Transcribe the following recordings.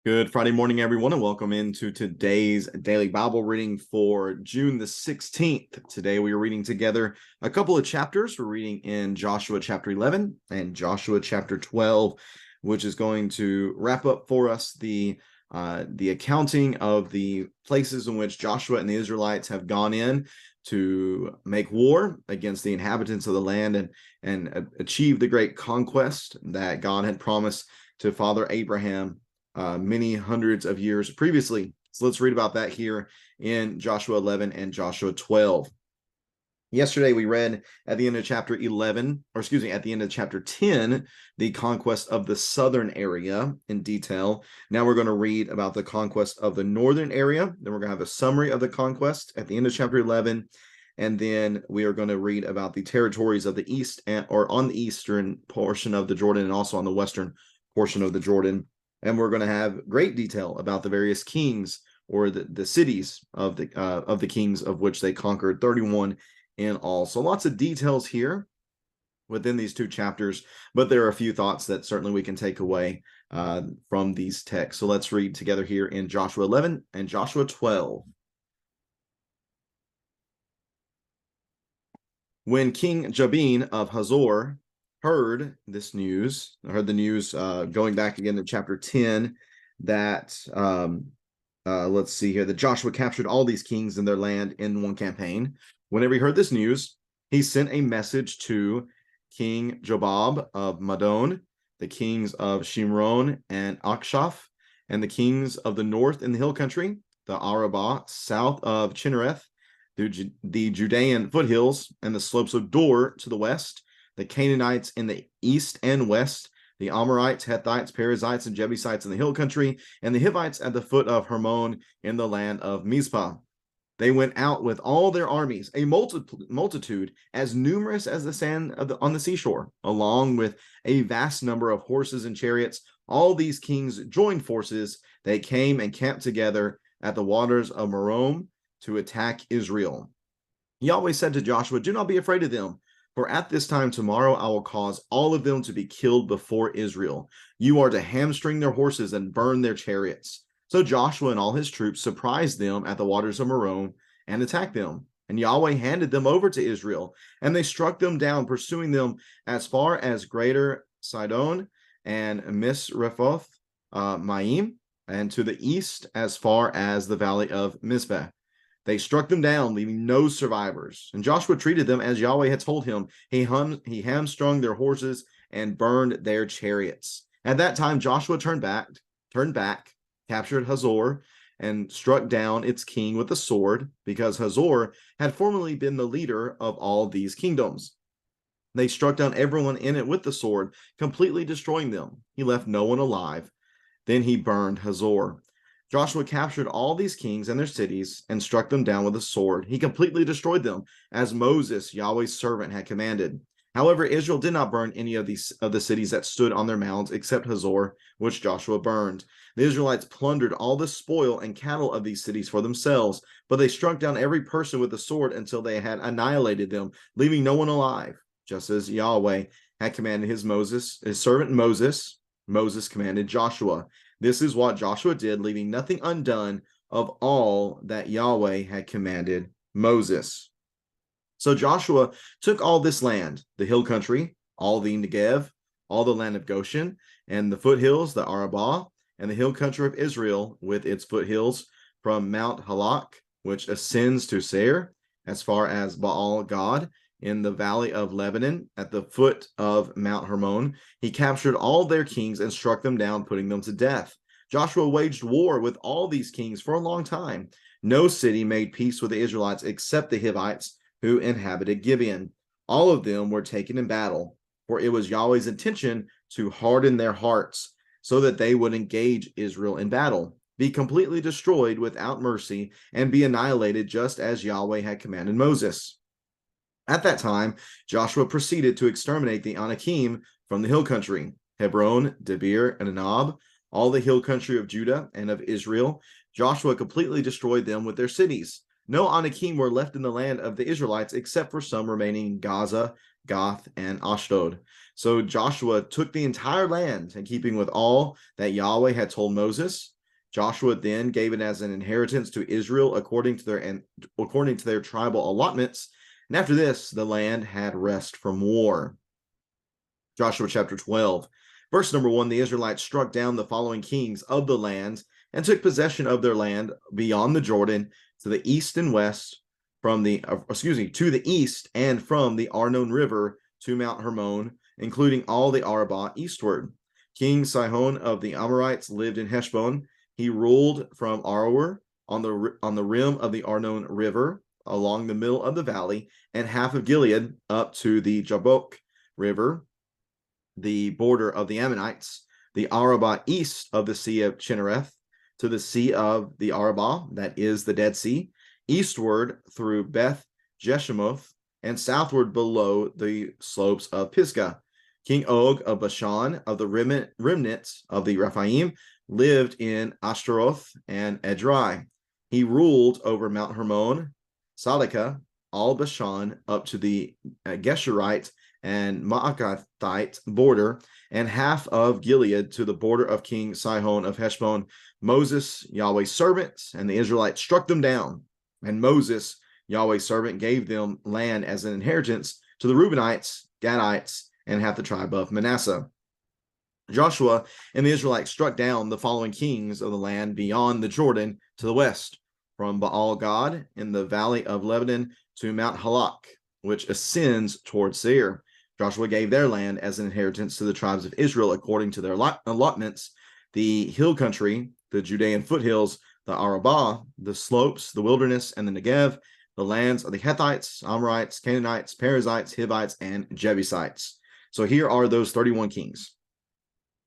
Good Friday morning, everyone, and welcome into today's daily Bible reading for June the 16th. Today we are reading together a couple of chapters. We're reading in Joshua chapter 11 and Joshua chapter 12, which is going to wrap up for us the accounting of the places in which Joshua and the Israelites have gone in to make war against the inhabitants of the land and achieve the great conquest that God had promised to Father Abraham many hundreds of years previously. So let's read about that here in Joshua 11 and Joshua 12. Yesterday we read at the end of chapter 11, or excuse me, at the end of chapter 10, the conquest of the southern area in detail. Now we're going to read about the conquest of the northern area. Then we're going to have a summary of the conquest at the end of chapter 11. And then we are going to read about the territories of the east or on the eastern portion of the Jordan and also on the western portion of the Jordan. And we're going to have great detail about the various kings or the cities of the kings of which they conquered, 31 in all. So lots of details here within these two chapters, but there are a few thoughts that certainly we can take away from these texts. So let's read together here in Joshua 11 and Joshua 12. When King Jabin of Hazor heard the news going back again to chapter 10 that let's see here, that Joshua captured all these kings in their land in one campaign. Whenever he heard this news, he sent a message to King Jobab of Madon, the kings of Shimron and Akshaph, and the kings of the north in the hill country, the Arabah south of Chinnereth, the Judean foothills and the slopes of Dor to the west, the Canaanites in the east and west, the Amorites, Hittites, Perizzites, and Jebusites in the hill country, and the Hivites at the foot of Hermon in the land of Mizpah. They went out with all their armies, a multitude as numerous as the sand on the seashore, along with a vast number of horses and chariots. All these kings joined forces. They came and camped together at the waters of Merom to attack Israel. Yahweh said to Joshua, "Do not be afraid of them, for at this time tomorrow I will cause all of them to be killed before Israel. You are to hamstring their horses and burn their chariots." So Joshua and all his troops surprised them at the waters of Merom and attacked them. And Yahweh handed them over to Israel, and they struck them down, pursuing them as far as Greater Sidon and Misrephoth Maim, and to the east as far as the valley of Mizpeh. They struck them down, leaving no survivors. And Joshua treated them as Yahweh had told him. He hamstrung their horses and burned their chariots. At that time, Joshua turned back, captured Hazor, and struck down its king with a sword, because Hazor had formerly been the leader of all these kingdoms. They struck down everyone in it with the sword, completely destroying them. He left no one alive. Then he burned Hazor. Joshua captured all these kings and their cities and struck them down with a sword. He completely destroyed them, as Moses, Yahweh's servant, had commanded. However, Israel did not burn any of the cities that stood on their mounds except Hazor, which Joshua burned. The Israelites plundered all the spoil and cattle of these cities for themselves, but they struck down every person with the sword until they had annihilated them, leaving no one alive, just as Yahweh had commanded his servant Moses. Moses commanded Joshua. This is what Joshua did, leaving nothing undone of all that Yahweh had commanded Moses. So Joshua took all this land, the hill country, all the Negev, all the land of Goshen, and the foothills, the Arabah, and the hill country of Israel with its foothills from Mount Halak, which ascends to Seir, as far as Baal Gad, in the valley of Lebanon, at the foot of Mount Hermon. He captured all their kings and struck them down, putting them to death. Joshua waged war with all these kings for a long time. No city made peace with the Israelites except the Hivites, who inhabited Gibeon. All of them were taken in battle, for it was Yahweh's intention to harden their hearts, so that they would engage Israel in battle, be completely destroyed without mercy, and be annihilated just as Yahweh had commanded Moses. At that time, Joshua proceeded to exterminate the Anakim from the hill country, Hebron, Debir, and Anab, all the hill country of Judah and of Israel. Joshua completely destroyed them with their cities. No Anakim were left in the land of the Israelites except for some remaining in Gaza, Gath, and Ashdod. So Joshua took the entire land, in keeping with all that Yahweh had told Moses. Joshua then gave it as an inheritance to Israel according to their tribal allotments. And after this, the land had rest from war. Joshua chapter 12, verse number 1, the Israelites struck down the following kings of the land and took possession of their land beyond the Jordan to the east and west to the east and from the Arnon River to Mount Hermon, including all the Arabah eastward. King Sihon of the Amorites lived in Heshbon. He ruled from Aroer on the rim of the Arnon River along the middle of the valley, and half of Gilead up to the Jabbok River, the border of the Ammonites, the Arabah east of the Sea of Chinnereth to the Sea of the Arabah, that is the Dead Sea, eastward through Beth Jeshimoth, and southward below the slopes of Pisgah. King Og of Bashan of the remnants of the Rephaim lived in Ashtaroth and Edrei. He ruled over Mount Hermon, Salekah, all Bashan up to the Geshurite and Maakathite border, and half of Gilead to the border of King Sihon of Heshbon. Moses, Yahweh's servant, and the Israelites struck them down. And Moses, Yahweh's servant, gave them land as an inheritance to the Reubenites, Gadites, and half the tribe of Manasseh. Joshua and the Israelites struck down the following kings of the land beyond the Jordan to the west, from Baal Gad in the valley of Lebanon to Mount Halak, which ascends towards Seir. Joshua gave their land as an inheritance to the tribes of Israel according to their allotments: the hill country, the Judean foothills, the Arabah, the slopes, the wilderness, and the Negev, the lands of the Hethites, Amorites, Canaanites, Perizzites, Hivites, and Jebusites. So here are those 31 kings.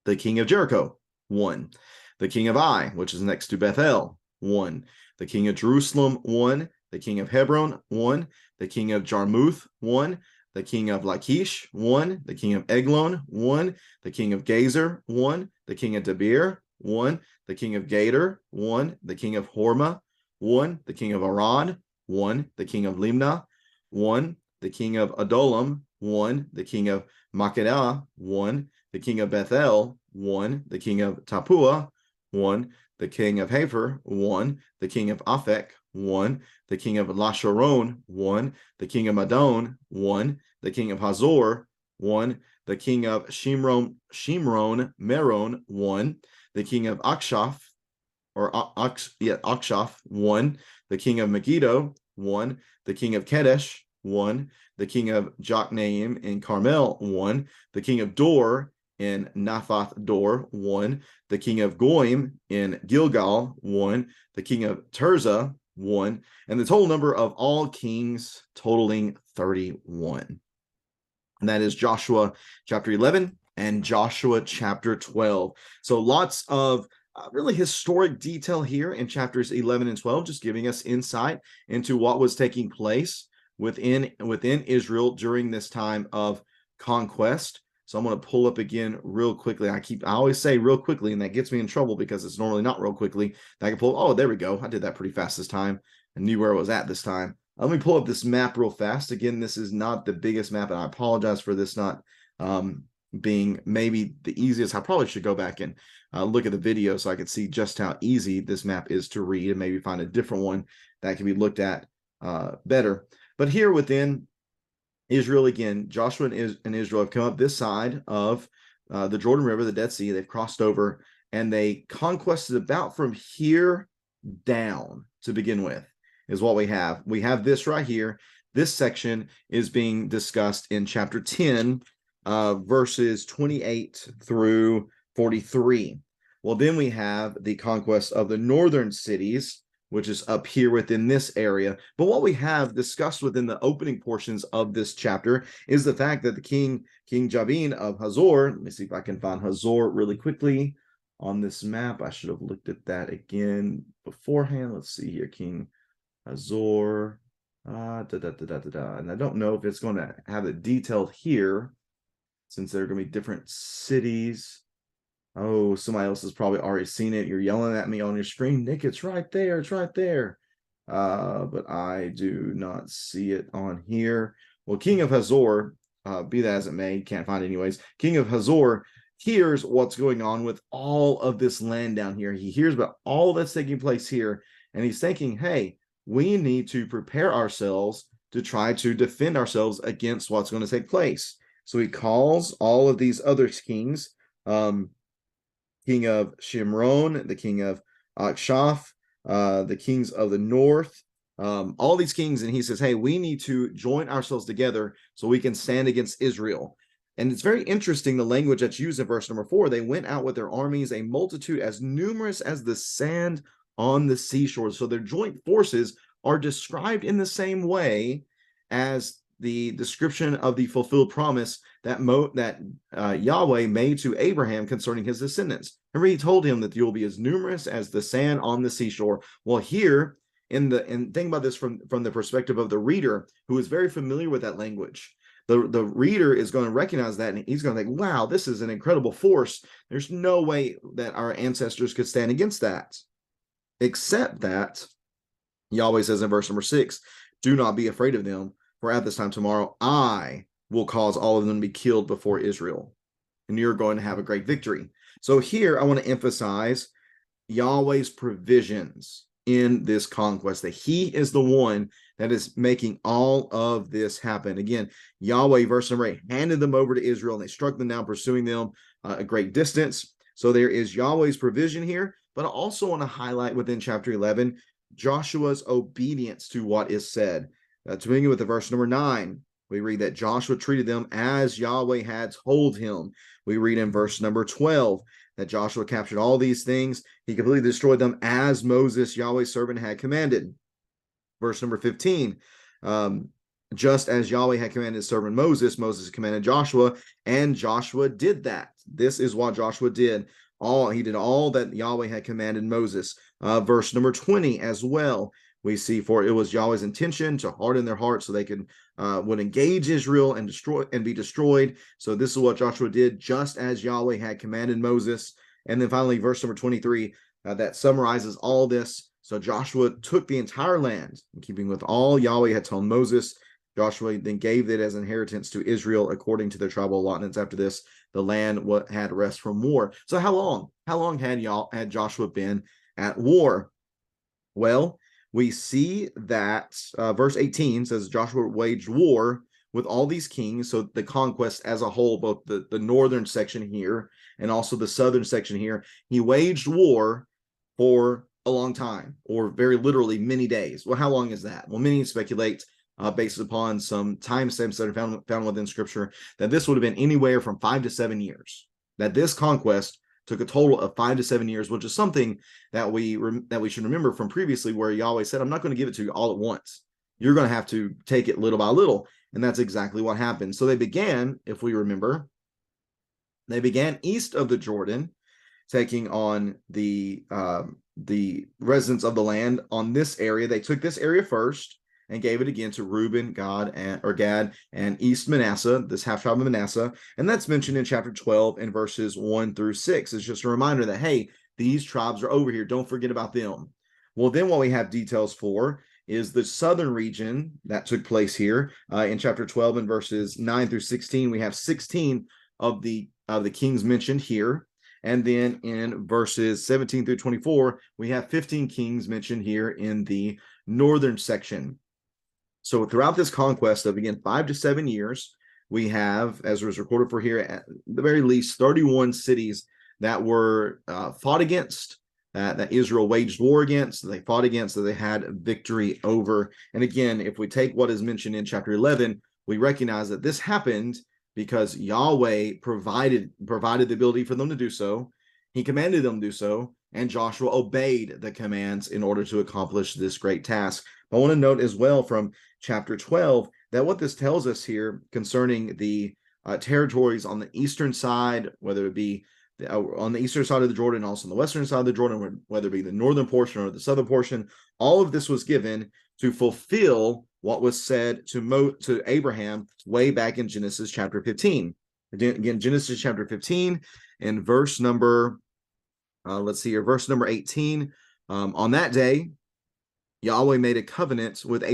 The king of Jericho, 1. The king of Ai, which is next to Bethel, 1. The king of Jerusalem, 1. The king of Hebron, 1. The king of Jarmuth, 1. The king of Lachish, 1. The king of Eglon, 1. The king of Gezer, 1. The king of Debir, 1. The king of Gader, 1. The king of Hormah, 1. The king of Arad, 1. The king of Limnah, 1. The king of Adullam, 1. The king of Makkedah, 1. The king of Bethel, 1. The king of Tappuah, 1. The king of Haphor, 1. The king of Aphek, 1. The king of Lasharon, 1. The king of Madon, 1. The king of Hazor, 1. The king of Shimron Meron, 1. The king of Akshaph, 1. The king of Megiddo, 1. The king of Kedesh, 1. The king of Jokneam in Carmel, 1. The king of Dor in Naphath Dor, 1. The king of Goim in Gilgal, 1. The king of Tirzah, 1. And the total number of all kings totaling 31. And that is Joshua chapter 11 and Joshua chapter 12. So lots of really historic detail here in chapters 11 and 12, just giving us insight into what was taking place within Israel during this time of conquest. So I'm going to pull up again real quickly. I always say real quickly, and that gets me in trouble because it's normally not real quickly. I can pull, oh, there we go. I did that pretty fast this time. I knew where it was at this time. Let me pull up this map real fast. Again, this is not the biggest map, and I apologize for this not being maybe the easiest. I probably should go back and look at the video so I could see just how easy this map is to read and maybe find a different one that can be looked at better. But here within Israel, again, Joshua and Israel have come up this side of the Jordan River, the Dead Sea. They've crossed over, and they conquested about from here down to begin with, is what we have. We have this right here. This section is being discussed in chapter 10, verses 28 through 43. Well, then we have the conquest of the northern cities, which is up here within this area. But what we have discussed within the opening portions of this chapter is the fact that the King Jabin of Hazor, let me see if I can find Hazor really quickly on this map. I should have looked at that again beforehand. Let's see here, King Hazor, and I don't know if it's going to have it detailed here, since there are going to be different cities. Oh, somebody else has probably already seen it. You're yelling at me on your screen, Nick. It's right there. It's right there. But I do not see it on here. Well, King of Hazor, be that as it may, can't find it anyways. King of Hazor hears what's going on with all of this land down here. He hears about all that's taking place here, and he's thinking, hey, we need to prepare ourselves to try to defend ourselves against what's going to take place. So he calls all of these other kings, king of Shimron, the king of Akshaph, the kings of the north, all these kings, and he says, hey, we need to join ourselves together so we can stand against Israel. And it's very interesting, the language that's used in verse number 4. They went out with their armies, a multitude as numerous as the sand on the seashore. So their joint forces are described in the same way as the description of the fulfilled promise that Yahweh made to Abraham concerning his descendants. Remember, he told him that you will be as numerous as the sand on the seashore. Well, here, and think about this from the perspective of the reader, who is very familiar with that language. The reader is going to recognize that, and he's going to think, wow, this is an incredible force. There's no way that our ancestors could stand against that. Except that Yahweh says in verse number 6, do not be afraid of them, for at this time tomorrow I will cause all of them to be killed before Israel, and you're going to have a great victory. So here I want to emphasize Yahweh's provisions in this conquest, that he is the one that is making all of this happen. Again, Yahweh, verse number 8, handed them over to Israel, and they struck them down, pursuing them a great distance. So there is Yahweh's provision here, but I also want to highlight within chapter 11 Joshua's obedience to what is said. To begin with the verse number 9, we read that Joshua treated them as Yahweh had told him. We read in verse number 12 that Joshua captured all these things. He completely destroyed them as Moses, Yahweh's servant, had commanded. Verse number 15, just as Yahweh had commanded his servant Moses, Moses commanded Joshua, and Joshua did that. This is what Joshua did. He did all that Yahweh had commanded Moses. Verse number 20 as well, we see, for it was Yahweh's intention to harden their hearts so they would engage Israel and be destroyed. So this is what Joshua did, just as Yahweh had commanded Moses. And then finally, verse number 23, that summarizes all this. So Joshua took the entire land, in keeping with all Yahweh had told Moses. Joshua then gave it as inheritance to Israel according to their tribal allotments. After this, the land had rest from war. So how long? How long had Joshua been at war? Well, we see that verse 18 says Joshua waged war with all these kings. So the conquest as a whole, both the northern section here and also the southern section here, he waged war for a long time, or very literally many days. Well, how long is that? Well, many speculate based upon some timestamps that are found within scripture that this would have been anywhere from 5 to 7 years. That this conquest took a total of 5 to 7 years, which is something that we should remember from previously, where Yahweh said, I'm not going to give it to you all at once. You're going to have to take it little by little. And that's exactly what happened. So they began, if we remember, they began east of the Jordan, taking on the residents of the land on this area. They took this area first and gave it again to Reuben, Gad, and East Manasseh, this half tribe of Manasseh. And that's mentioned in chapter 12 in verses 1 through 6. It's just a reminder that, hey, these tribes are over here. Don't forget about them. Well, then what we have details for is the southern region that took place here. In chapter 12 and verses 9 through 16, we have 16 of the kings mentioned here. And then in verses 17 through 24, we have 15 kings mentioned here in the northern section. So throughout this conquest of, again, 5 to 7 years, we have, as was recorded for here, at the very least 31 cities that were fought against, that Israel waged war against, that they fought against, that they had victory over. And again, if we take what is mentioned in chapter 11, we recognize that this happened because Yahweh provided the ability for them to do so. He commanded them to do so, and Joshua obeyed the commands in order to accomplish this great task. I want to note as well from chapter 12 that what this tells us here concerning the territories on the eastern side, whether it be on the eastern side of the Jordan, also on the western side of the Jordan, whether it be the northern portion or the southern portion, all of this was given to fulfill what was said to Abraham way back in Genesis chapter 15. Again, Genesis chapter 15 and verse number, verse number 18. On that day, Yahweh made a covenant with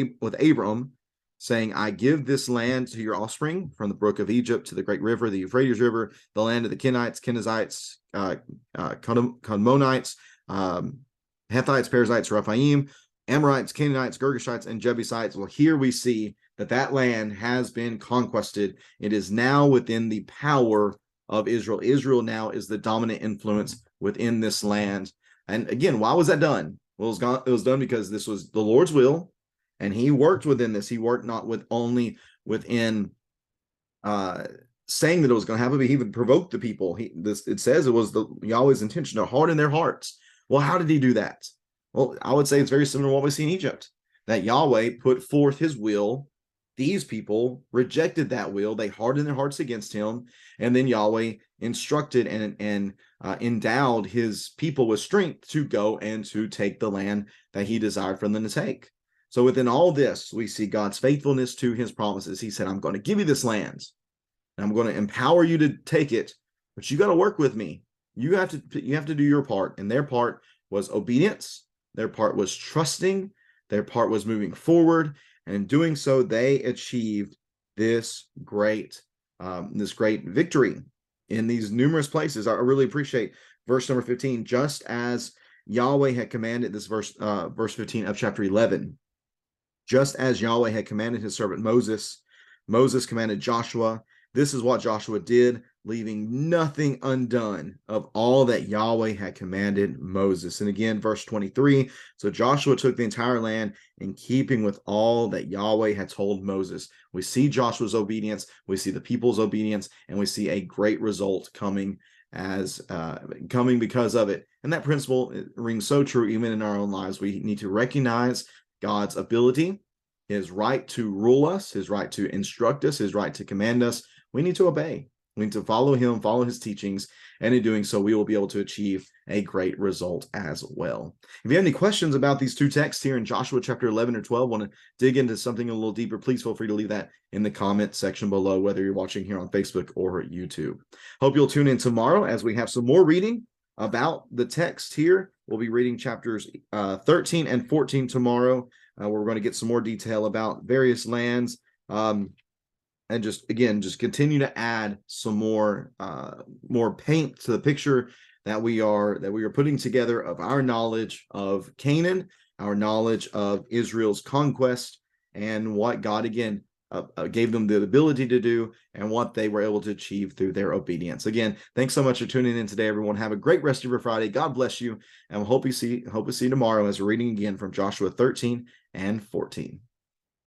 Abram saying, I give this land to your offspring from the brook of Egypt to the great river, the Euphrates River, the land of the Kenites, Kenizzites, Kadmonites, Hethites, Perizzites, Rephaim, Amorites, Canaanites, Girgashites, and Jebusites. Well, here we see that land has been conquested. It is now within the power of Israel. Israel now is the dominant influence within this land. And again, why was that done? Well, it was done because this was the Lord's will, and he worked within this. He worked not with only within saying that it was going to happen, but he even provoked the people. It says it was the Yahweh's intention to harden their hearts. Well, how did he do that? Well, I would say it's very similar to what we see in Egypt, that Yahweh put forth his will. These people rejected that will. They hardened their hearts against him. And then Yahweh instructed and endowed his people with strength to go and to take the land that he desired for them to take. So within all this, we see God's faithfulness to his promises. He said, I'm going to give you this land, and I'm going to empower you to take it, but you got to work with me. You have to do your part. And their part was obedience. Their part was trusting. Their part was moving forward. And in doing so, they achieved this great victory in these numerous places. I really appreciate verse number 15. Just as Yahweh had commanded, this verse 15 of chapter 11. Just as Yahweh had commanded his servant Moses, Moses commanded Joshua. This is what Joshua did, leaving nothing undone of all that Yahweh had commanded Moses. And again, verse 23, so Joshua took the entire land in keeping with all that Yahweh had told Moses. We see Joshua's obedience, we see the people's obedience, and we see a great result coming because of it. And that principle rings so true even in our own lives. We need to recognize God's ability, his right to rule us, his right to instruct us, his right to command us. We need to obey. We need to follow him, follow his teachings, and in doing so, we will be able to achieve a great result as well. If you have any questions about these two texts here in Joshua chapter 11 or 12, want to dig into something a little deeper, please feel free to leave that in the comment section below, whether you're watching here on Facebook or YouTube. Hope you'll tune in tomorrow as we have some more reading about the text here. We'll be reading chapters 13 and 14 tomorrow, where we're going to get some more detail about various lands. And just continue to add some more paint to the picture that we are putting together of our knowledge of Canaan, our knowledge of Israel's conquest, and what God again gave them the ability to do, and what they were able to achieve through their obedience. Again, thanks so much for tuning in today, everyone. Have a great rest of your Friday. God bless you, and we'll hope to see you tomorrow as we're reading again from Joshua 13 and 14.